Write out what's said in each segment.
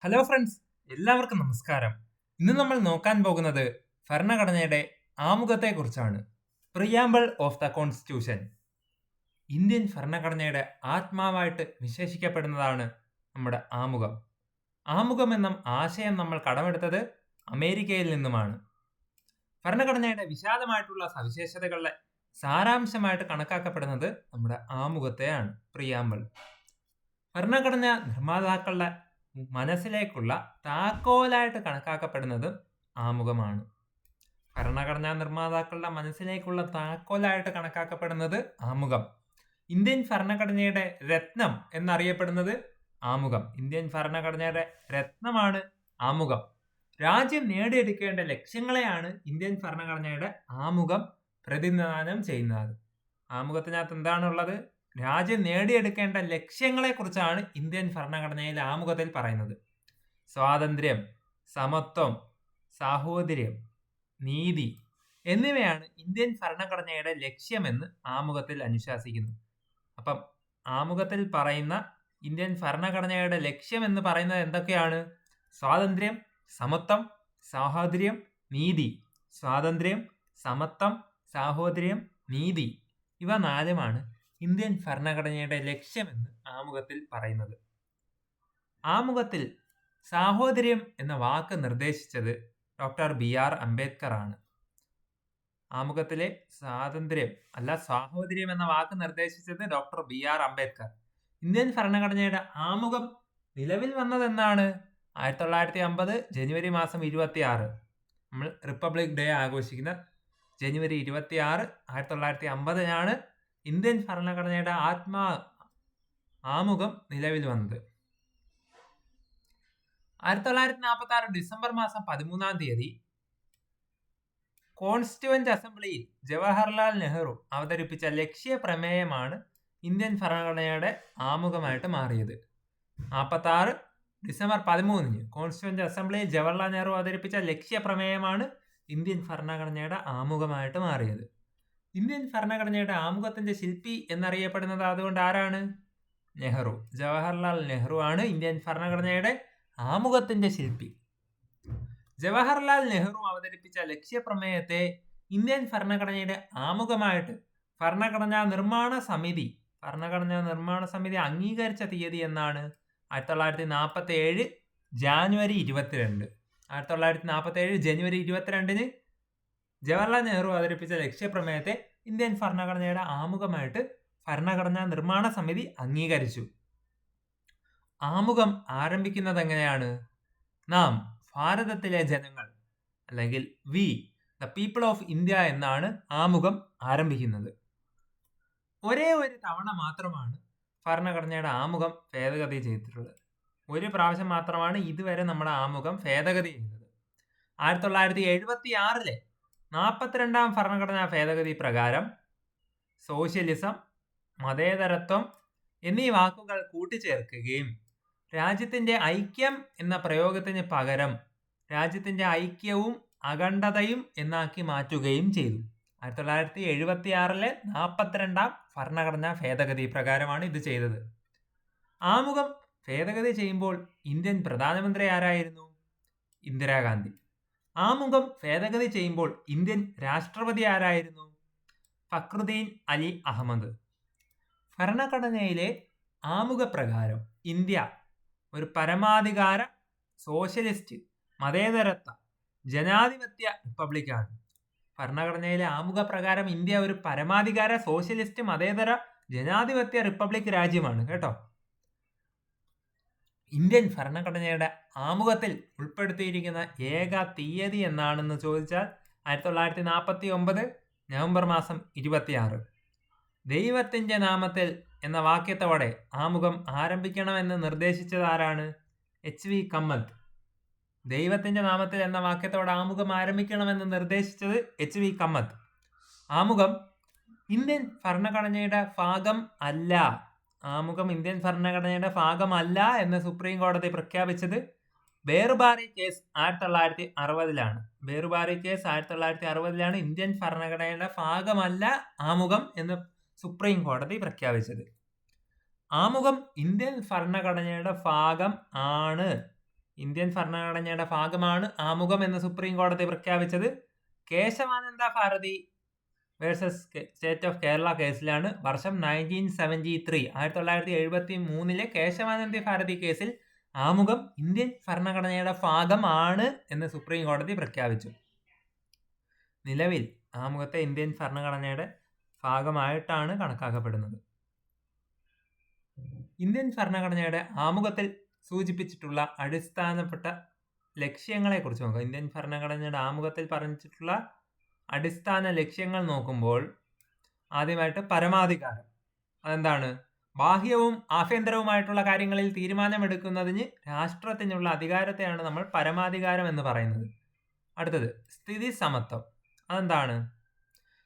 Hello friends, എല്ലാവർക്കും നമസ്കാരം. ഇന്ന് നമ്മൾ നോക്കാൻ പോകുന്നത് ഭരണഘടനയുടെ ആമുഖത്തെക്കുറിച്ചാണ്. Preamble of the constitution. Indian ഭരണഘടനയുടെ ആത്മാവായിട്ട് വിശേഷിക്കപ്പെടുന്നതാണ് നമ്മുടെ ആമുഖം. ആമുഖം എന്ന ആശയം നമ്മൾ കടമെടുത്തത് അമേരിക്കയിൽ നിന്നുമാണ്. ഭരണഘടനയുടെ വിശാലമായിട്ടുള്ള സവിശേഷതകളുടെ സാരാംശമായിട്ട് കണക്കാക്കപ്പെടുന്നത് നമ്മുടെ ആമുഖത്തെയാണ്, പ്രിയാമ്പിൾ. ഭരണഘടനാ നിർമ്മാതാക്കളുടെ മനസ്സിലേക്കുള്ള താക്കോലായിട്ട് കണക്കാക്കപ്പെടുന്നത് ആമുഖമാണ്. ഭരണഘടനാ നിർമ്മാതാക്കളുടെ മനസ്സിലേക്കുള്ള താക്കോലായിട്ട് കണക്കാക്കപ്പെടുന്നത് ആമുഖം. ഇന്ത്യൻ ഭരണഘടനയുടെ രത്നം എന്നറിയപ്പെടുന്നത് ആമുഖം. ഇന്ത്യൻ ഭരണഘടനയുടെ രത്നമാണ് ആമുഖം. രാജ്യം നേടിയെടുക്കേണ്ട ലക്ഷ്യങ്ങളെയാണ് ഇന്ത്യൻ ഭരണഘടനയുടെ ആമുഖം പ്രതിനിധാനം ചെയ്യുന്നത്. ആമുഖത്തിനകത്ത് എന്താണുള്ളത്? രാജ്യം നേടിയെടുക്കേണ്ട ലക്ഷ്യങ്ങളെ കുറിച്ചാണ് ഇന്ത്യൻ ഭരണഘടനയിലെ ആമുഖത്തിൽ പറയുന്നത്. സ്വാതന്ത്ര്യം, സമത്വം, സാഹോദര്യം, നീതി എന്നിവയാണ് ഇന്ത്യൻ ഭരണഘടനയുടെ ലക്ഷ്യമെന്ന് ആമുഖത്തിൽ അനുശാസിക്കുന്നു. അപ്പം ആമുഖത്തിൽ പറയുന്ന ഇന്ത്യൻ ഭരണഘടനയുടെ ലക്ഷ്യം എന്ന് പറയുന്നത് എന്തൊക്കെയാണ്? സ്വാതന്ത്ര്യം, സമത്വം, സാഹോദര്യം, നീതി. സ്വാതന്ത്ര്യം, സമത്വം, സാഹോദര്യം, നീതി, ഇവ നാലുമാണ് ഇന്ത്യൻ ഭരണഘടനയുടെ ലക്ഷ്യമെന്ന് ആമുഖത്തിൽ പറയുന്നത്. ആമുഖത്തിൽ സാഹോദര്യം എന്ന വാക്ക് നിർദ്ദേശിച്ചത് ഡോക്ടർ BR അംബേദ്കർ ആണ്. ആമുഖത്തിലെ സ്വാതന്ത്ര്യം അല്ല, സാഹോദര്യം എന്ന വാക്ക് നിർദ്ദേശിച്ചത് ഡോക്ടർ BR അംബേദ്കർ. ഇന്ത്യൻ ഭരണഘടനയുടെ ആമുഖം നിലവിൽ വന്നതെന്നാണ്? 1950 ജനുവരി മാസം 26. നമ്മൾ റിപ്പബ്ലിക് ഡേ ആഘോഷിക്കുന്ന ജനുവരി 26, 1950 ഇന്ത്യൻ ഭരണഘടനയുടെ ആമുഖം നിലവിൽ വന്നത്. 1946 ഡിസംബർ മാസം 13 കോൺസ്റ്റിറ്റ്യൂവന്റ് അസംബ്ലിയിൽ ജവഹർലാൽ നെഹ്റു അവതരിപ്പിച്ച ലക്ഷ്യ പ്രമേയമാണ് ഇന്ത്യൻ ഭരണഘടനയുടെ ആമുഖമായിട്ട് മാറിയത്. 1946 ഡിസംബർ 13 കോൺസ്റ്റിറ്റ്യൂവന്റ് അസംബ്ലിയിൽ ജവഹർലാൽ നെഹ്റു അവതരിപ്പിച്ച ലക്ഷ്യ പ്രമേയമാണ് ഇന്ത്യൻ ഭരണഘടനയുടെ ആമുഖമായിട്ട് മാറിയത്. ഇന്ത്യൻ ഭരണഘടനയുടെ ആമുഖത്തിന്റെ ശില്പി എന്നറിയപ്പെടുന്നത് അതുകൊണ്ട് ആരാണ്? നെഹ്റു. ജവഹർലാൽ നെഹ്റു ആണ് ഇന്ത്യൻ ഭരണഘടനയുടെ ആമുഖത്തിന്റെ ശില്പി. ജവഹർലാൽ നെഹ്റു അവതരിപ്പിച്ച ലക്ഷ്യപ്രമേയത്തെ ഇന്ത്യൻ ഭരണഘടനയുടെ ആമുഖമായിട്ട് ഭരണഘടനാ നിർമ്മാണ സമിതി അംഗീകരിച്ച തീയതി എന്നാണ്? 1947 ജാനുവരി 22. 1947 ജനുവരി 22 ജവഹർലാൽ നെഹ്റു അവതരിപ്പിച്ച ലക്ഷ്യപ്രമേയത്തെ ഇന്ത്യൻ ഭരണഘടനയുടെ ആമുഖമായിട്ട് ഭരണഘടനാ നിർമ്മാണ സമിതി അംഗീകരിച്ചു. ആമുഖം ആരംഭിക്കുന്നത് എങ്ങനെയാണ്? നാം ഭാരതത്തിലെ ജനങ്ങൾ, അല്ലെങ്കിൽ V the people of India എന്നാണ് ആമുഖം ആരംഭിക്കുന്നത്. ഒരേ ഒരു തവണ മാത്രമാണ് ഭരണഘടനയുടെ ആമുഖം ഭേദഗതി ചെയ്തിട്ടുള്ളത്. ഒരു പ്രാവശ്യം മാത്രമാണ് ഇതുവരെ നമ്മുടെ ആമുഖം ഭേദഗതി ചെയ്തത്. 1976 42ാം ഭരണഘടനാ ഭേദഗതി പ്രകാരം സോഷ്യലിസം, മതേതരത്വം എന്നീ വാക്കുകൾ കൂട്ടിച്ചേർക്കുകയും രാജ്യത്തിന്റെ ഐക്യം എന്ന പ്രയോഗത്തിന് പകരം രാജ്യത്തിന്റെ ഐക്യവും അഖണ്ഡതയും എന്നാക്കി മാറ്റുകയും ചെയ്തു. 1976 42ാം ഭരണഘടനാ ഭേദഗതി പ്രകാരമാണ് ഇത് ചെയ്തത്. ആമുഖം ഭേദഗതി ചെയ്യുമ്പോൾ ഇന്ത്യൻ പ്രധാനമന്ത്രി ആരായിരുന്നു? ഇന്ദിരാഗാന്ധി. ആമുഖം ഭേദഗതി ചെയ്യുമ്പോൾ ഇന്ത്യൻ രാഷ്ട്രപതി ആരായിരുന്നു? ഫക്രുദ്ദീൻ അലി അഹമ്മദ്. ഭരണഘടനയിലെ ആമുഖപ്രകാരം ഇന്ത്യ ഒരു പരമാധികാര സോഷ്യലിസ്റ്റ് മതേതരത്വ ജനാധിപത്യ റിപ്പബ്ലിക്കാണ്. ഭരണഘടനയിലെ ആമുഖപ്രകാരം ഇന്ത്യ ഒരു പരമാധികാര സോഷ്യലിസ്റ്റ് മതേതര ജനാധിപത്യ റിപ്പബ്ലിക് രാജ്യമാണ് കേട്ടോ. ഇന്ത്യൻ ഭരണഘടനയുടെ ആമുഖത്തിൽ ഉൾപ്പെടുത്തിയിരിക്കുന്ന ഏക തീയതി എന്നാണെന്ന് ചോദിച്ചാൽ 1949 നവംബർ മാസം 26. ദൈവത്തിന്റെ നാമത്തിൽ എന്ന വാക്യത്തോടെ ആമുഖം ആരംഭിക്കണമെന്ന് നിർദ്ദേശിച്ചത് ആരാണ്? HV കമ്മത്ത്. ദൈവത്തിന്റെ നാമത്തിൽ എന്ന വാക്യത്തോടെ ആമുഖം ആരംഭിക്കണമെന്ന് നിർദ്ദേശിച്ചത് HV കമ്മത്ത്. ആമുഖം ഇന്ത്യൻ ഭരണഘടനയുടെ ഭാഗം അല്ല. ആമുഖം ഇന്ത്യൻ ഭരണഘടനയുടെ ഭാഗമല്ല എന്ന് സുപ്രീം കോടതി പ്രഖ്യാപിച്ചത് ബേർബാരി കേസ് 1960 ബേർബാരി കേസ് 1960 ഇന്ത്യൻ ഭരണഘടനയുടെ ഭാഗമല്ല ആമുഖം എന്ന് സുപ്രീം കോടതി പ്രഖ്യാപിച്ചത്. ആമുഖം ഇന്ത്യൻ ഭരണഘടനയുടെ ഭാഗം ആണ് ഇന്ത്യൻ ഭരണഘടനയുടെ ഭാഗമാണ് ആമുഖം എന്ന് സുപ്രീം കോടതി പ്രഖ്യാപിച്ചത് Kesavananda Bharati versus state of Kerala കേസിലാണ്. വർഷം 1973 1973 കേശവാനന്ദ ഭാരതി കേസിൽ ആമുഖം ഇന്ത്യൻ ഭരണഘടനയുടെ ഭാഗമാണ് എന്ന് സുപ്രീം കോടതി പ്രഖ്യാപിച്ചു. നിലവിൽ ആമുഖത്തെ ഇന്ത്യൻ ഭരണഘടനയുടെ ഭാഗമായിട്ടാണ് കണക്കാക്കപ്പെടുന്നത്. ഇന്ത്യൻ ഭരണഘടനയുടെ ആമുഖത്തിൽ സൂചിപ്പിച്ചിട്ടുള്ള അടിസ്ഥാനപ്പെട്ട ലക്ഷ്യങ്ങളെ കുറിച്ച് നോക്കാം. ഇന്ത്യൻ ഭരണഘടനയുടെ ആമുഖത്തിൽ പറഞ്ഞിട്ടുള്ള അടിസ്ഥാന ലക്ഷ്യങ്ങൾ നോക്കുമ്പോൾ ആദ്യമായിട്ട് പരമാധികാരം. അതെന്താണ്? ബാഹ്യവും ആഭ്യന്തരവുമായിട്ടുള്ള കാര്യങ്ങളിൽ തീരുമാനമെടുക്കുന്നതിന് രാഷ്ട്രത്തിനുള്ള അധികാരത്തെയാണ് നമ്മൾ പരമാധികാരം എന്ന് പറയുന്നത്. അടുത്തത് സ്ഥിതി സമത്വം. അതെന്താണ്?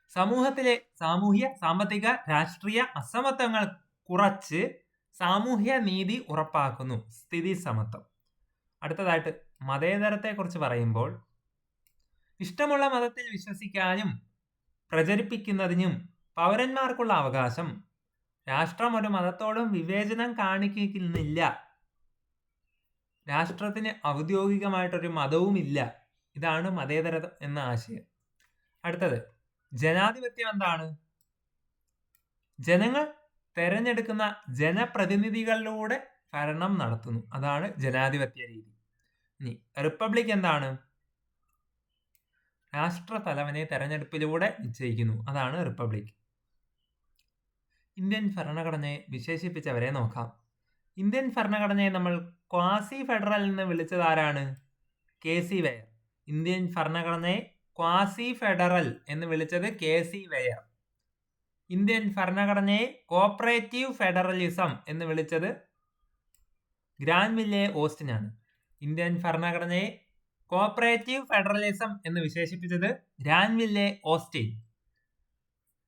സമൂഹത്തിലെ സാമൂഹ്യ, സാമ്പത്തിക, രാഷ്ട്രീയ അസമത്വങ്ങൾ കുറച്ച് സാമൂഹ്യ നീതി ഉറപ്പാക്കുന്നു. സ്ഥിതി സമത്വം. അടുത്തതായിട്ട് മതേതരത്തെക്കുറിച്ച് പറയുമ്പോൾ ഇഷ്ടമുള്ള മതത്തിൽ വിശ്വസിക്കാനും പ്രചരിപ്പിക്കുന്നതിനും പൗരന്മാർക്കുള്ള അവകാശം. രാഷ്ട്രം ഒരു മതത്തോടും വിവേചനം കാണിക്കുന്നില്ല. രാഷ്ട്രത്തിന് ഔദ്യോഗികമായിട്ടൊരു മതവുമില്ല. ഇതാണ് മതേതരത്വം എന്ന ആശയം. അടുത്തത് ജനാധിപത്യം. എന്താണ്? ജനങ്ങൾ തെരഞ്ഞെടുക്കുന്ന ജനപ്രതിനിധികളിലൂടെ ഭരണം നടത്തുന്നു. അതാണ് ജനാധിപത്യ രീതി. ഇനി റിപ്പബ്ലിക് എന്താണ്? രാഷ്ട്രതലവനെ തെരഞ്ഞെടുപ്പിലൂടെ നിശ്ചയിക്കുന്നു. അതാണ് റിപ്പബ്ലിക്. ഇന്ത്യൻ ഭരണഘടനയെ വിശേഷിപ്പിച്ചവരെ നോക്കാം. ഇന്ത്യൻ ഭരണഘടനയെ നമ്മൾ ക്വാസി ഫെഡറൽ എന്ന് വിളിച്ചത് ആരാണ്? KC Wheare. ഇന്ത്യൻ ഭരണഘടനയെ ക്വാസി ഫെഡറൽ എന്ന് വിളിച്ചത് KC വെയർ. ഇന്ത്യൻ ഭരണഘടനയെ കോപ്പറേറ്റീവ് ഫെഡറലിസം എന്ന് വിളിച്ചത് ഗ്രാൻവില്ലെ ഓസ്റ്റിനാണ്. ഇന്ത്യൻ ഭരണഘടനയെ കോപ്പറേറ്റീവ് ഫെഡറലിസം എന്ന് വിശേഷിപ്പിച്ചത് ഗ്രാൻവില്ലെ ഓസ്റ്റിൻ.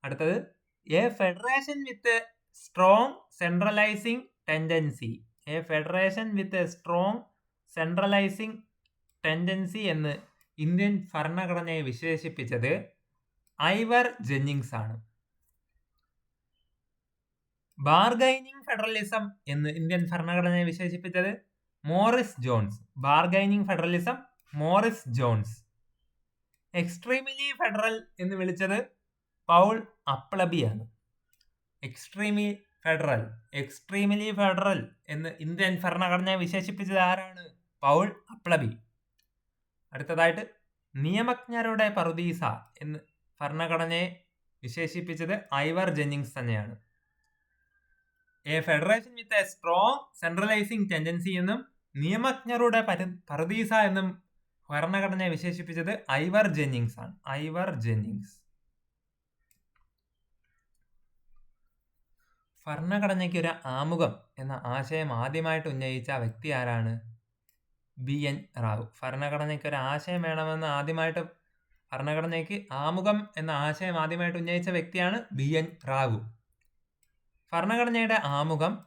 അടുത്തത് a federation with strong centralising tendency. A federation with strong centralising tendency എന്ന് ഇന്ത്യൻ ഭരണഘടനയെ വിശേഷിപ്പിച്ചത് ഐവർ ജെന്നിങ്സ് ആണ്. ബാർഗൈനിങ് ഫെഡറലിസം എന്ന് ഇന്ത്യൻ ഭരണഘടനയെ വിശേഷിപ്പിച്ചത് Morris Jones. Bargaining federalism Morris Jones. Extremely federal എന്ന് വിളിച്ചത് പൗൾ അപ്ലബിയാണ്. എക്സ്ട്രീംലി ഫെഡറൽ എന്ന് ഇന്ത്യൻ ഭരണഘടനയെ വിശേഷിപ്പിച്ചത് ആരാണ്? Paul Appleby. അടുത്തതായിട്ട് നിയമജ്ഞരുടെ പറുദീസ എന്ന് ഭരണഘടനയെ വിശേഷിപ്പിച്ചത് ഐവർ ജെന്നിങ്സ് തന്നെയാണ്. A federation with a strong centralising tendency എന്നും നിയമജ്ഞരുടെ പറുദീസ എന്നും ഭരണഘടനയെ വിശേഷിപ്പിച്ചത് ഐവർ ജെന്നിങ്സ് ആണ്. Ivor Jennings. ഭരണഘടനയ്ക്ക് ഒരു ആമുഖം എന്ന ആശയം ആദ്യമായിട്ട് ഉന്നയിച്ച വ്യക്തി ആരാണ്? BN റാവു. ഭരണഘടനയ്ക്ക് ഒരു ആശയം വേണമെന്ന് ആദ്യമായിട്ട് ഭരണഘടനയ്ക്ക് ആമുഖം എന്ന ആശയം ആദ്യമായിട്ട് ഉന്നയിച്ച വ്യക്തിയാണ് BN റാവു. ഭരണഘടനയുടെ ആമുഖം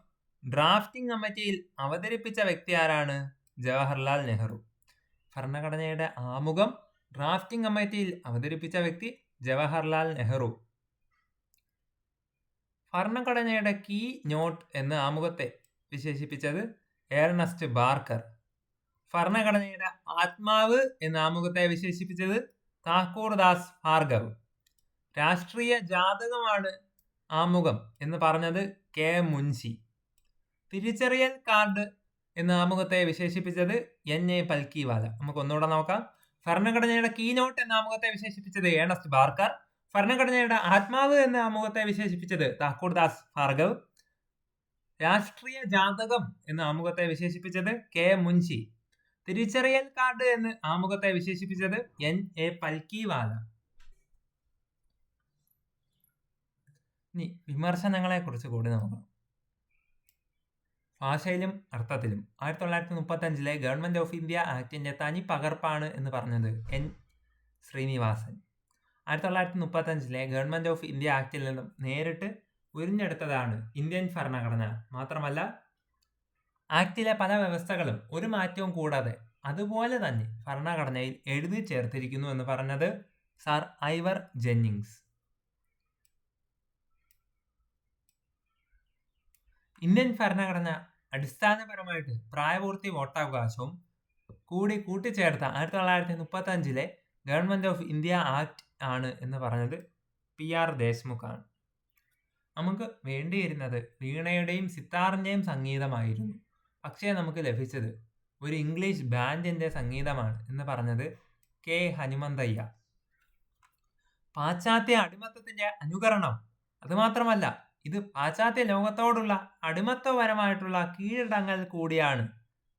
ഡ്രാഫ്റ്റിംഗ് കമ്മിറ്റിയിൽ അവതരിപ്പിച്ച വ്യക്തി ആരാണ്? ജവഹർലാൽ നെഹ്റു. ഭരണഘടനയുടെ ആമുഖം ഡ്രാഫ്റ്റിംഗ് കമ്മിറ്റിയിൽ അവതരിപ്പിച്ച വ്യക്തി ജവഹർലാൽ നെഹ്റു. ഭരണഘടനയുടെ കീ നോട്ട് എന്ന് ആമുഖത്തെ വിശേഷിപ്പിച്ചത് ഏർണസ്റ്റ് ബാർക്കർ. ഭരണഘടനയുടെ ആത്മാവ് എന്ന ആമുഖത്തെ വിശേഷിപ്പിച്ചത് താക്കൂർ ദാസ് ഭാർഗവ്. രാഷ്ട്രീയ ജാതകമാണ് ആമുഖം എന്ന് പറഞ്ഞത് K. മുൻഷി. തിരിച്ചറിയൽ കാർഡ് എന്ന ആമുഖത്തെ വിശേഷിപ്പിച്ചത് N.A. പൽക്കിവാല. നമുക്ക് ഒന്നുകൂടെ നോക്കാം. ഭരണഘടനയുടെ കീ നോട്ട് എന്ന ആമുഖത്തെ വിശേഷിപ്പിച്ചത് ഏണസ്റ്റ് ബാർക്കർ. ഭരണഘടനയുടെ ആത്മാവ് എന്ന ആമുഖത്തെ വിശേഷിപ്പിച്ചത് താക്കൂർ ദാസ് ഭാർഗവ്. രാഷ്ട്രീയ ജാതകം എന്ന ആമുഖത്തെ വിശേഷിപ്പിച്ചത് K. മുൻഷി. തിരിച്ചറിയൽ കാർഡ് എന്ന് ആമുഖത്തെ വിശേഷിപ്പിച്ചത് N.A. പൽക്കിവാല. ഇനി വിമർശനങ്ങളെ കുറിച്ച് കൂടി നോക്കാം. ഭാഷയിലും അർത്ഥത്തിലും 1935 ഗവൺമെന്റ് ഓഫ് ഇന്ത്യ ആക്ടിന്റെ തനി പകർപ്പാണ് എന്ന് പറഞ്ഞത് N. Srinivasan. 1935 government of India ആക്ടിൽ നിന്നും നേരിട്ട് ഉരിഞ്ഞെടുത്തതാണ് ഇന്ത്യൻ ഭരണഘടന. മാത്രമല്ല ആക്ടിലെ പല വ്യവസ്ഥകളും ഒരു മാറ്റവും കൂടാതെ അതുപോലെ തന്നെ ഭരണഘടനയിൽ എഴുതി ചേർത്തിരിക്കുന്നു എന്ന് പറഞ്ഞത് സർ ഐവർ ജെന്നിങ്സ്. ഇന്ത്യൻ ഭരണഘടന അടിസ്ഥാനപരമായിട്ട് പ്രായപൂർത്തി വോട്ടവകാശവും കൂട്ടിച്ചേർത്ത 1935 ഗവൺമെന്റ് ഓഫ് ഇന്ത്യ ആക്ട് ആണ് എന്ന് പറഞ്ഞത് PR ദേശ്മുഖാണ്. നമുക്ക് വേണ്ടിയിരുന്നത് വീണയുടെയും സിത്താറിന്റെയും സംഗീതമായിരുന്നു. പക്ഷേ നമുക്ക് ലഭിച്ചത് ഒരു ഇംഗ്ലീഷ് ബാൻഡിന്റെ സംഗീതമാണ് എന്ന് പറഞ്ഞത് K. ഹനുമന്തയ്യ. പാശ്ചാത്യ അടിമത്തത്തിന്റെ അനുകരണം, അതുമാത്രമല്ല ഇത് പാശ്ചാത്യ ലോകത്തോടുള്ള അടിമത്വപരമായിട്ടുള്ള കീഴടങ്ങൽ കൂടിയാണ്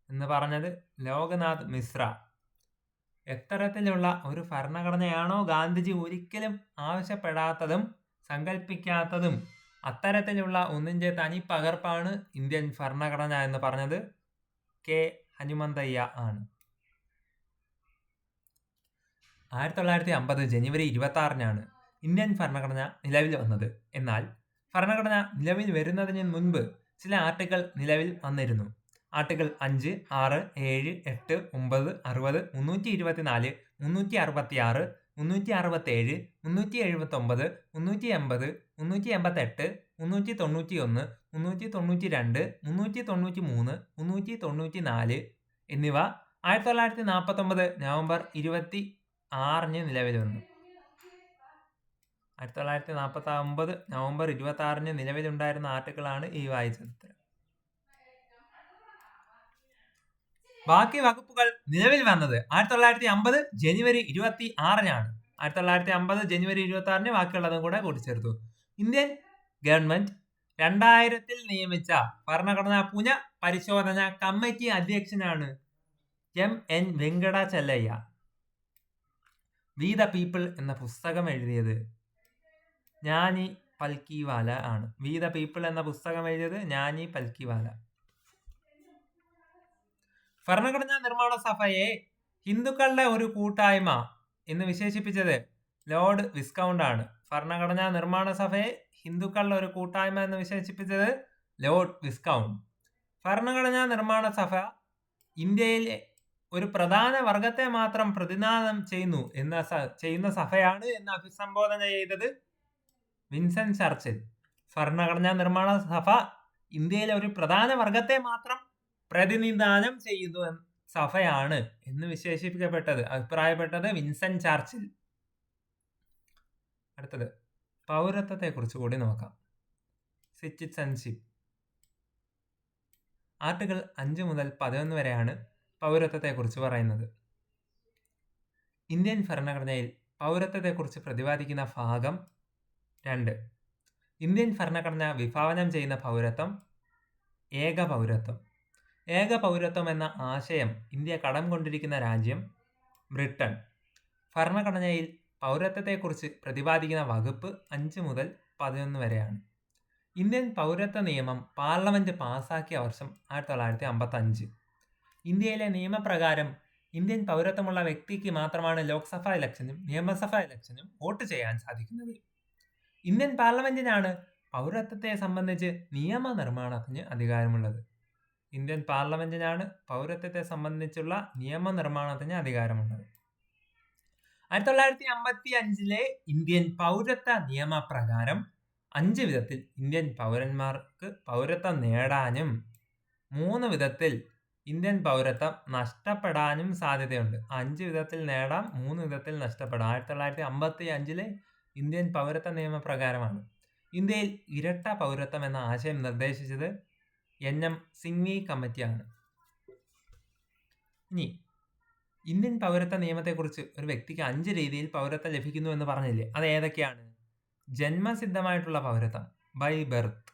എന്ന് പറഞ്ഞത് ലോക്നാഥ് മിശ്ര. എത്തരത്തിലുള്ള ഒരു ഭരണഘടനയാണോ ഗാന്ധിജി ഒരിക്കലും ആവശ്യപ്പെടാത്തതും സങ്കല്പിക്കാത്തതും അത്തരത്തിലുള്ള ഒന്നിന്റെ തനി പകർപ്പാണ് ഇന്ത്യൻ ഭരണഘടന എന്ന് പറഞ്ഞത് K. ഹനുമന്തയ്യ ആണ്. 1950 ജനുവരി 26 ഇന്ത്യൻ ഭരണഘടന നിലവിൽ വന്നത്. എന്നാൽ ഭരണഘടന നിലവിൽ വരുന്നതിന് മുൻപ് ചില ആർട്ടിക്കിൾ നിലവിൽ വന്നിരുന്നു. ആർട്ടിക്കിൾ 5, 6, 7, 8, 9, 60, 324, 366, 367, 379, 380, 388, 391, 392, 393, 394 എന്നിവ 1949 നവംബർ 26 നിലവിൽ വന്നു. 1949 നവംബർ 26 നിലവിലുണ്ടായിരുന്ന ആർട്ടിക്കിളാണ് ഈ വായിച്ചത്. ബാക്കി വകുപ്പുകൾ നിലവിൽ വന്നത് 1950 ജനുവരി 26 1950 ജനുവരി 26 ബാക്കിയുള്ളതും കൂടെ കൂട്ടിച്ചേർത്തു. ഇന്ത്യൻ ഗവൺമെന്റ് 2000 നിയമിച്ച ഭരണഘടനാ പുനഃപരിശോധന കമ്മിറ്റി അധ്യക്ഷനാണ് M.N. Venkatachaliah. We the people എന്ന പുസ്തകം എഴുതിയത് ജ്ഞാനി പൽക്കിവാല ആണ്. വി ദ പീപ്പിൾ എന്ന പുസ്തകം എഴുതിയത് ജ്ഞാനി പൽക്കിവാല. ഭരണഘടനാ നിർമ്മാണ സഭയെ ഹിന്ദുക്കളുടെ ഒരു കൂട്ടായ്മ എന്ന് വിശേഷിപ്പിച്ചത് ലോർഡ് വിസ്കൗണ്ട് ആണ്. ഭരണഘടനാ നിർമ്മാണ സഭയെ ഹിന്ദുക്കളുടെ ഒരു കൂട്ടായ്മ എന്ന് വിശേഷിപ്പിച്ചത് ലോർഡ് വിസ്കൗണ്ട്. ഭരണഘടനാ നിർമ്മാണ സഭ ഇന്ത്യയിലെ ഒരു പ്രധാന വർഗത്തെ മാത്രം പ്രതിനിധാനം ചെയ്യുന്ന സഭയാണ് എന്ന് അഭിസംബോധന ചെയ്തത് വിൻസൻ ചർച്ചിൽ. ഭരണഘടനാ നിർമ്മാണ സഭ ഇന്ത്യയിലെ ഒരു പ്രധാന വർഗത്തെ മാത്രം പ്രതിനിധാനം ചെയ്യുന്ന സഭയാണ് എന്ന് അഭിപ്രായപ്പെട്ടത് വിൻസൻ ചർച്ചിൽ. അടുത്തത് പൗരത്വത്തെ കുറിച്ച് കൂടി നോക്കാം. സിറ്റിസൺഷിപ്പ്. ആർട്ടിക്കിൾ 5 മുതൽ 11 വരെയാണ് പൗരത്വത്തെക്കുറിച്ച് പറയുന്നത്. ഇന്ത്യൻ ഭരണഘടനയിൽ പൗരത്വത്തെക്കുറിച്ച് പ്രതിപാദിക്കുന്ന ഭാഗം 2. ഇന്ത്യൻ ഭരണഘടന വിഭാവനം ചെയ്യുന്ന പൗരത്വം ഏക പൗരത്വം. ഏക പൗരത്വം എന്ന ആശയം ഇന്ത്യ കടം കൊണ്ടിരിക്കുന്ന രാജ്യം ബ്രിട്ടൻ. ഭരണഘടനയിൽ പൗരത്വത്തെക്കുറിച്ച് പ്രതിപാദിക്കുന്ന വകുപ്പ് 5 മുതൽ 11 വരെയാണ്. ഇന്ത്യൻ പൗരത്വ നിയമം പാർലമെന്റ് പാസാക്കിയ വർഷം 1955. ഇന്ത്യയിലെ നിയമപ്രകാരം ഇന്ത്യൻ പൗരത്വമുള്ള വ്യക്തിക്ക് മാത്രമാണ് ലോക്സഭാ ഇലക്ഷനും നിയമസഭാ ഇലക്ഷനും വോട്ട് ചെയ്യാൻ സാധിക്കുന്നത്. ഇന്ത്യൻ പാർലമെന്റിനാണ് പൗരത്വത്തെ സംബന്ധിച്ച് നിയമനിർമ്മാണത്തിന് അധികാരമുള്ളത്. ഇന്ത്യൻ പാർലമെന്റിനാണ് പൗരത്വത്തെ സംബന്ധിച്ചുള്ള നിയമനിർമ്മാണത്തിന് അധികാരമുള്ളത്. 1955 ഇന്ത്യൻ പൗരത്വ നിയമപ്രകാരം 5 വിധത്തിൽ ഇന്ത്യൻ പൗരന്മാർക്ക് പൗരത്വം നേടാനും 3 വിധത്തിൽ ഇന്ത്യൻ പൗരത്വം നഷ്ടപ്പെടാനും സാധ്യതയുണ്ട്. 5 വിധത്തിൽ നേടാം, 3 വിധത്തിൽ നഷ്ടപ്പെടാം. 1955 ഇന്ത്യൻ പൗരത്വ നിയമപ്രകാരമാണ്. ഇന്ത്യയിൽ ഇരട്ട പൗരത്വം എന്ന ആശയം നിർദ്ദേശിച്ചത് N.M. സിംഗ്വി കമ്മിറ്റിയാണ്. ഇനി ഇന്ത്യൻ പൗരത്വ നിയമത്തെക്കുറിച്ച് ഒരു വ്യക്തിക്ക് 5 രീതിയിൽ പൗരത്വം ലഭിക്കുന്നു എന്ന് പറഞ്ഞില്ലേ, അത് ഏതൊക്കെയാണ്? ജന്മസിദ്ധമായിട്ടുള്ള പൗരത്വം ബൈ ബർത്ത്,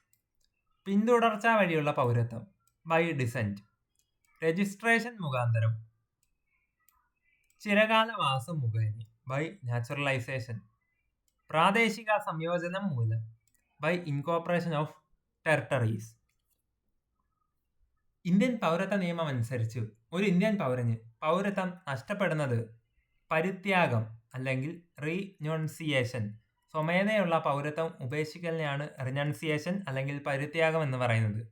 പിന്തുടർച്ച വഴിയുള്ള പൗരത്വം ബൈ ഡിസെന്റ്, രജിസ്ട്രേഷൻ മുഖാന്തരം, ചിരകാലവാസം മുഖേന ബൈ നാച്ചുറലൈസേഷൻ, പ്രാദേശിക സംയോജനം മൂലം by incorporation of territories. Indian പൗരത്വ നിയമം അനുസരിച്ച് ഒരു ഇന്ത്യൻ പൗരന് പൗരത്വം നഷ്ടപ്പെടുന്നത് പരിത്യാഗം അല്ലെങ്കിൽ റീനൗൺസിയേഷൻ, സ്വമേധയുള്ള പൗരത്വം ഉപേക്ഷിക്കലിനെയാണ് റിനൗൺസിയേഷൻ അല്ലെങ്കിൽ പരിത്യാഗം എന്ന് പറയുന്നത്.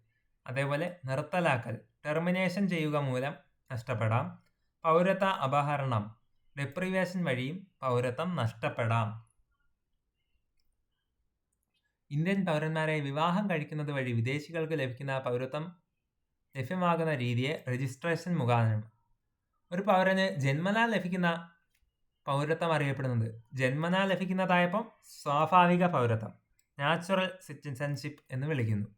അതേപോലെ നിർത്തലാക്കൽ, ടെർമിനേഷൻ ചെയ്യുക മൂലം നഷ്ടപ്പെടാം. പൗരത്വ അപഹരണം, ഡെപ്രിവേഷൻ വഴിയും പൗരത്വം നഷ്ടപ്പെടാം. ഇന്ത്യൻ പൗരന്മാരെ വിവാഹം കഴിക്കുന്നത് വഴി വിദേശികൾക്ക് ലഭിക്കുന്ന പൗരത്വം ലഭ്യമാകുന്ന രീതിയെ രജിസ്ട്രേഷൻ മുഖാന്തരം. ഒരു പൗരന് ജന്മനാൽ ലഭിക്കുന്ന പൗരത്വം അറിയപ്പെടുന്നത് ജന്മനാൽ ലഭിക്കുന്നതായപ്പം സ്വാഭാവിക പൗരത്വം, നാച്ചുറൽ സിറ്റിസൺഷിപ്പ് എന്ന് വിളിക്കുന്നു.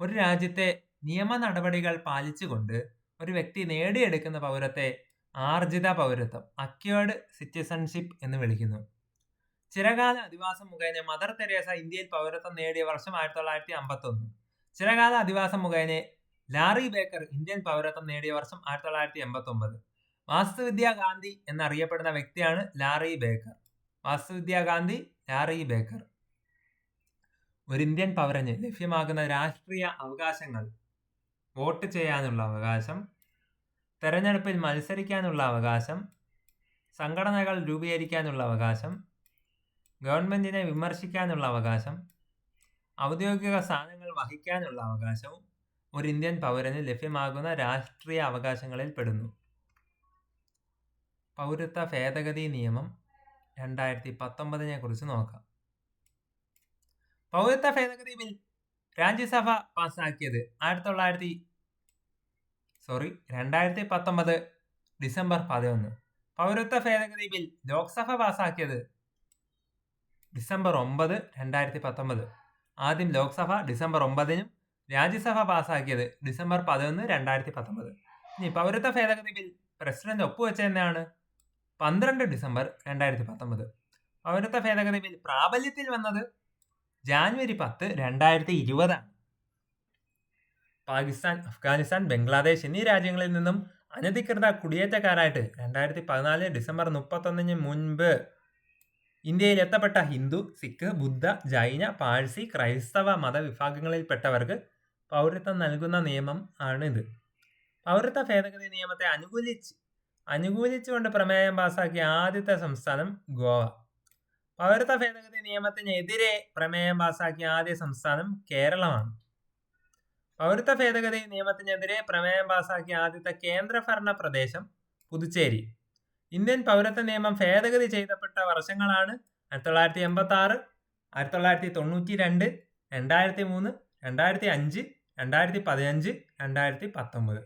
ഒരു രാജ്യത്തെ നിയമ നടപടികൾ പാലിച്ചുകൊണ്ട് ഒരു വ്യക്തി നേടിയെടുക്കുന്ന പൗരത്തെ ആർജിത പൗരത്വം, അക്വേർഡ് സിറ്റിസൺഷിപ്പ് എന്ന് വിളിക്കുന്നു. ചിരകാല അധിവാസം മുഖേന മദർ തെരേസ ഇന്ത്യയിൽ പൗരത്വം നേടിയ വർഷം 1951. ചിരകാല അധിവാസം മുഖേന ലാറി ബേക്കർ ഇന്ത്യൻ പൗരത്വം നേടിയ വർഷം 1989. വാസ്തുവിദ്യാ ഗാന്ധി എന്നറിയപ്പെടുന്ന വ്യക്തിയാണ് ലാറി ബേക്കർ. വാസ്തുവിദ്യാ ഗാന്ധി, ലാറി ബേക്കർ. ഒരു ഇന്ത്യൻ പൗരന് ലഭ്യമാകുന്ന രാഷ്ട്രീയ അവകാശങ്ങൾ: വോട്ട് ചെയ്യാനുള്ള അവകാശം, തെരഞ്ഞെടുപ്പിൽ മത്സരിക്കാനുള്ള അവകാശം, സംഘടനകൾ രൂപീകരിക്കാനുള്ള അവകാശം, ഗവൺമെന്റിനെ വിമർശിക്കാനുള്ള അവകാശം, ഔദ്യോഗിക സ്ഥാനങ്ങൾ വഹിക്കാനുള്ള അവകാശവും ഒരു ഇന്ത്യൻ പൗരന് ലഭ്യമാകുന്ന രാഷ്ട്രീയ അവകാശങ്ങളിൽ പെടുന്നു. പൗരത്വ ഭേദഗതി നിയമം 2019 കുറിച്ച് നോക്കാം. പൗരത്വ ഭേദഗതി ബിൽ രാജ്യസഭ പാസാക്കിയത് 2019 ഡിസംബർ 11. പൗരത്വ ഭേദഗതി ബിൽ ലോക്സഭ പാസാക്കിയത് ഡിസംബർ 9, 2019. ആദ്യം ലോക്സഭ ഡിസംബർ 9-നും രാജ്യസഭ പാസാക്കിയത് ഡിസംബർ 11, 2019. ഇനി പൗരത്വ ഭേദഗതി ബിൽ പ്രസിഡന്റ് ഒപ്പുവെച്ചതെന്നാണ് 12 ഡിസംബർ 2019. പൗരത്വ ഭേദഗതി ബിൽ പ്രാബല്യത്തിൽ വന്നത് ജാനുവരി 10, 2020. പാകിസ്ഥാൻ, അഫ്ഗാനിസ്ഥാൻ, ബംഗ്ലാദേശ് എന്നീ രാജ്യങ്ങളിൽ നിന്നും അനധികൃത കുടിയേറ്റക്കാരായിട്ട് 2014 ഡിസംബർ 31 മുൻപ് ഇന്ത്യയിൽ എത്തപ്പെട്ട ഹിന്ദു, സിഖ്, ബുദ്ധ, ജൈന, പാഴ്സി, ക്രൈസ്തവ മതവിഭാഗങ്ങളിൽപ്പെട്ടവർക്ക് പൗരത്വം നൽകുന്ന നിയമം ആണിത്. പൗരത്വ ഭേദഗതി നിയമത്തെ അനുകൂലിച്ചുകൊണ്ട് പ്രമേയം പാസാക്കിയ ആദ്യത്തെ സംസ്ഥാനം ഗോവ. പൗരത്വ ഭേദഗതി നിയമത്തിനെതിരെ പ്രമേയം പാസാക്കിയ ആദ്യ സംസ്ഥാനം കേരളമാണ്. പൗരത്വ ഭേദഗതി നിയമത്തിനെതിരെ പ്രമേയം പാസാക്കിയ ആദ്യത്തെ കേന്ദ്രഭരണ പ്രദേശം പുതുച്ചേരി. ഇന്ത്യൻ പൗരത്വ നിയമം ഭേദഗതി ചെയ്യപ്പെട്ട വർഷങ്ങളാണ് 1986, 1992, 2003, 2005, 2015, 2019.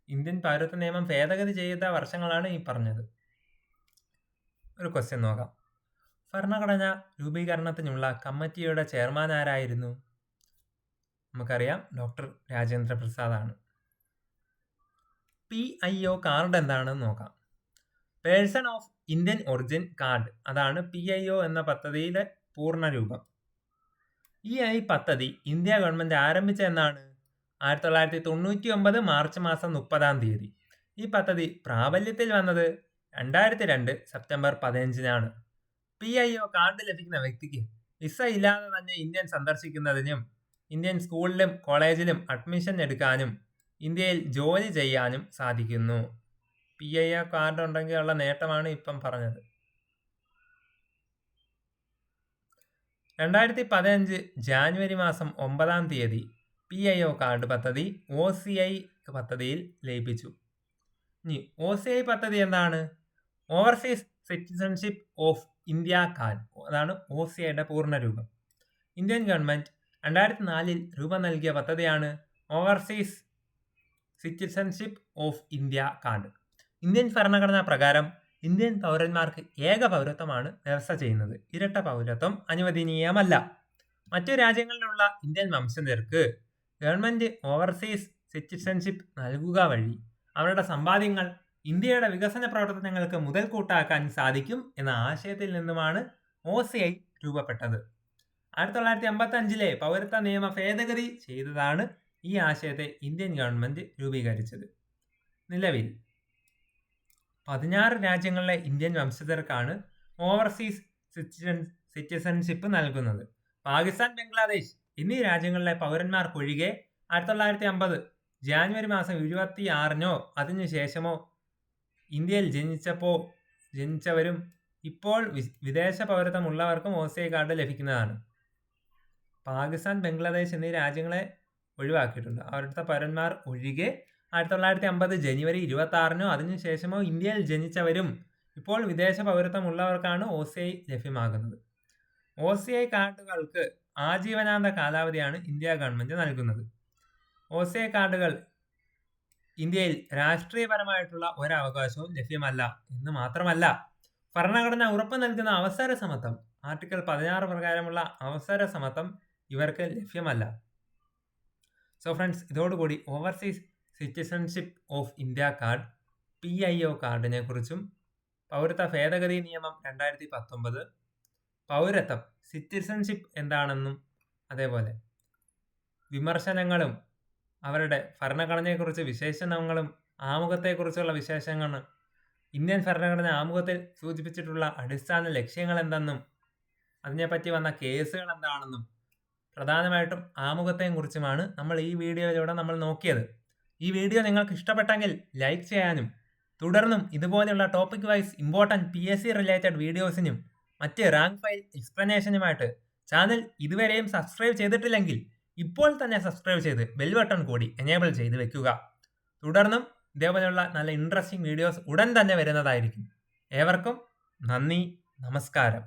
ഇന്ത്യൻ പൗരത്വ നിയമം ഭേദഗതി ചെയ്ത വർഷങ്ങളാണ് ഈ പറഞ്ഞത്. ഒരു ക്വസ്റ്റ്യൻ നോക്കാം. ഭരണഘടന രൂപീകരണത്തിനുള്ള കമ്മിറ്റിയുടെ ചെയർമാൻ ആരായിരുന്നു? നമുക്കറിയാം, ഡോക്ടർ രാജേന്ദ്ര പ്രസാദാണ്. PIO കാർഡ് എന്താണെന്ന് നോക്കാം. Person of Indian origin card, അതാണ് PIO എന്ന പദ്ധതിയിലെ പൂർണ്ണരൂപം. ഈ പദ്ധതി ഇന്ത്യ ഗവൺമെന്റ് ആരംഭിച്ച എന്നാണ് 1999 മാർച്ച് മാസം 30. ഈ പദ്ധതി പ്രാബല്യത്തിൽ വന്നത് 2002 സെപ്റ്റംബർ 15. PIO കാർഡ് ലഭിക്കുന്ന വ്യക്തിക്ക് വിസ ഇല്ലാതെ തന്നെ ഇന്ത്യൻ സന്ദർശിക്കുന്നതിനും ഇന്ത്യൻ സ്കൂളിലും കോളേജിലും അഡ്മിഷൻ എടുക്കാനും ഇന്ത്യയിൽ ജോലി ചെയ്യാനും സാധിക്കുന്നു. PIO കാർഡ് ഉണ്ടെങ്കിൽ ഉള്ള നേട്ടമാണ് ഇപ്പം പറഞ്ഞത്. 2015 ജാനുവരി മാസം 9 PIO കാർഡ് പദ്ധതി OCI പദ്ധതിയിൽ ലയിപ്പിച്ചു. ഇനി OCI പദ്ധതി എന്താണ്? Overseas citizenship of India card, അതാണ് OCIയുടെ പൂർണ്ണരൂപം. ഇന്ത്യൻ ഗവൺമെന്റ് 2004 രൂപം നൽകിയ പദ്ധതിയാണ് overseas citizenship of India card. Indian ഭരണഘടനാ പ്രകാരം ഇന്ത്യൻ പൗരന്മാർക്ക് ഏക പൗരത്വമാണ് വ്യവസ്ഥ ചെയ്യുന്നത്. ഇരട്ട പൗരത്വം അനുവദനീയമല്ല. മറ്റു രാജ്യങ്ങളിലുള്ള ഇന്ത്യൻ വംശജർക്ക് ഗവൺമെന്റ് ഓവർസീസ് സിറ്റിസൺഷിപ്പ് നൽകുക വഴി അവരുടെ സമ്പാദ്യങ്ങൾ ഇന്ത്യയുടെ വികസന പ്രവർത്തനങ്ങൾക്ക് മുതൽക്കൂട്ടാക്കാൻ സാധിക്കും എന്ന ആശയത്തിൽ നിന്നുമാണ് OCI രൂപപ്പെട്ടത്. 1955 പൗരത്വ നിയമ ഭേദഗതി ചെയ്തതാണ് ഈ ആശയത്തെ ഇന്ത്യൻ ഗവൺമെന്റ് രൂപീകരിച്ചത്. നിലവിൽ 16 രാജ്യങ്ങളിലെ ഇന്ത്യൻ വംശജർക്കാണ് ഓവർസീസ് സിറ്റിസൺഷിപ്പ് നൽകുന്നത്. പാകിസ്ഥാൻ, ബംഗ്ലാദേശ് എന്നീ രാജ്യങ്ങളിലെ പൗരന്മാർക്കൊഴികെ 1950 ജാനുവരി മാസം 26 അതിനുശേഷമോ ഇന്ത്യയിൽ ജനിച്ചവരും ഇപ്പോൾ വിദേശ പൗരത്വമുള്ളവർക്കും OCI കാർഡ് ലഭിക്കുന്നതാണ്. പാകിസ്ഥാൻ, ബംഗ്ലാദേശ് എന്നീ രാജ്യങ്ങളെ ഒഴിവാക്കിയിട്ടുണ്ട്. അവിടുത്തെ പൗരന്മാർ ഒഴികെ 1950 ജനുവരി 26 അതിനുശേഷമോ ഇന്ത്യയിൽ ജനിച്ചവരും ഇപ്പോൾ വിദേശ പൗരത്വമുള്ളവർക്കാണ് OCI ലഭ്യമാകുന്നത്. OCI കാർഡുകൾക്ക് ആജീവനാന്ത കാലാവധിയാണ് ഇന്ത്യ ഗവൺമെന്റ് നൽകുന്നത്. OCI കാർഡുകൾ ഇന്ത്യയിൽ രാഷ്ട്രീയപരമായിട്ടുള്ള ഒരവകാശവും ലഭ്യമല്ല എന്ന് മാത്രമല്ല, ഭരണഘടന ഉറപ്പു നൽകുന്ന അവസര സമത്വം, ആർട്ടിക്കിൾ 16 പ്രകാരമുള്ള അവസര സമത്വം ഇവർക്ക് ലഭ്യമല്ല. സോ ഫ്രണ്ട്സ്, ഇതോടുകൂടി overseas citizenship of India card PIO കാർഡിനെ കുറിച്ചും പൗരത്വ ഭേദഗതി നിയമം 2019, പൗരത്വം സിറ്റിസൺഷിപ്പ് എന്താണെന്നും അതേപോലെ വിമർശനങ്ങളും അവരുടെ ഭരണഘടനയെക്കുറിച്ച് വിശേഷണങ്ങളും ആമുഖത്തെക്കുറിച്ചുള്ള വിശേഷങ്ങളും ഇന്ത്യൻ ഭരണഘടന ആമുഖത്തിൽ സൂചിപ്പിച്ചിട്ടുള്ള അടിസ്ഥാന ലക്ഷ്യങ്ങൾ എന്തെന്നും അതിനെപ്പറ്റി വന്ന കേസുകൾ എന്താണെന്നും പ്രധാനമായിട്ടും ആമുഖത്തെയും കുറിച്ചുമാണ് നമ്മൾ ഈ വീഡിയോയിലൂടെ നമ്മൾ നോക്കിയത്. ഈ വീഡിയോ നിങ്ങൾക്ക് ഇഷ്ടപ്പെട്ടെങ്കിൽ ലൈക്ക് ചെയ്യാനും തുടർന്നും ഇതുപോലെയുള്ള topic wise important PSC related വീഡിയോസിനും മറ്റ് റാങ്ക് ഫയൽ എക്സ്പ്ലനേഷനുമായിട്ട് ചാനൽ ഇതുവരെയും സബ്സ്ക്രൈബ് ചെയ്തിട്ടില്ലെങ്കിൽ ഇപ്പോൾ തന്നെ സബ്സ്ക്രൈബ് ചെയ്ത് ബെൽ ബട്ടൺ കൂടി എനേബിൾ ചെയ്ത് വെക്കുക. തുടർന്നും ഇതേപോലെയുള്ള നല്ല ഇൻട്രസ്റ്റിംഗ് വീഡിയോസ് ഉടൻ തന്നെ വരുന്നതായിരിക്കും. ഏവർക്കും നന്ദി, നമസ്കാരം.